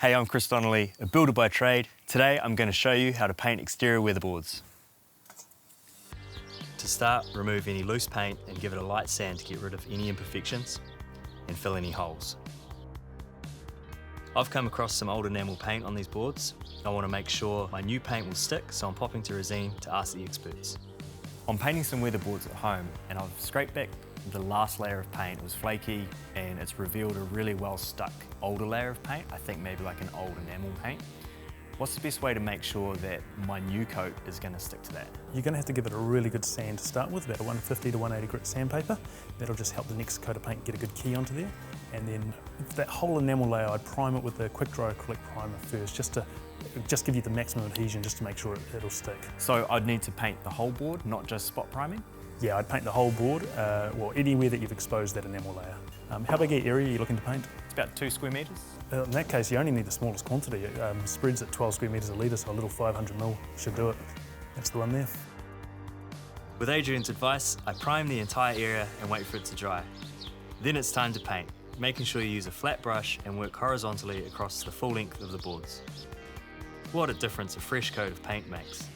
Hey, I'm Chris Donnelly, a builder by trade. Today I'm going to show you how to paint exterior weatherboards. To start, remove any loose paint and give it a light sand to get rid of any imperfections and fill any holes. I've come across some old enamel paint on these boards. I want to make sure my new paint will stick, so I'm popping to Resene to ask the experts. I'm painting some weatherboards at home and I've scraped back the last layer of paint. It was flaky and it's revealed a really well stuck older layer of paint. I think maybe like an old enamel paint. What's the best way to make sure that my new coat is going to stick to that? You're going to have to give it a really good sand to start with, about a 150 to 180 grit sandpaper. That'll just help the next coat of paint get a good key onto there. And then that whole enamel layer, I'd prime it with the Quick Dry acrylic primer first, just to give you the maximum adhesion, just to make sure it'll stick. So I'd need to paint the whole board, not just spot priming? Yeah, I'd paint the whole board, well, anywhere that you've exposed that enamel layer. How big an area are you looking to paint? It's about 2 square metres. In that case, you only need the smallest quantity. Spreads at 12 square metres a litre, so a little 500ml should do it. That's the one there. With Adrian's advice, I prime the entire area and wait for it to dry. Then it's time to paint, making sure you use a flat brush and work horizontally across the full length of the boards. What a difference a fresh coat of paint makes.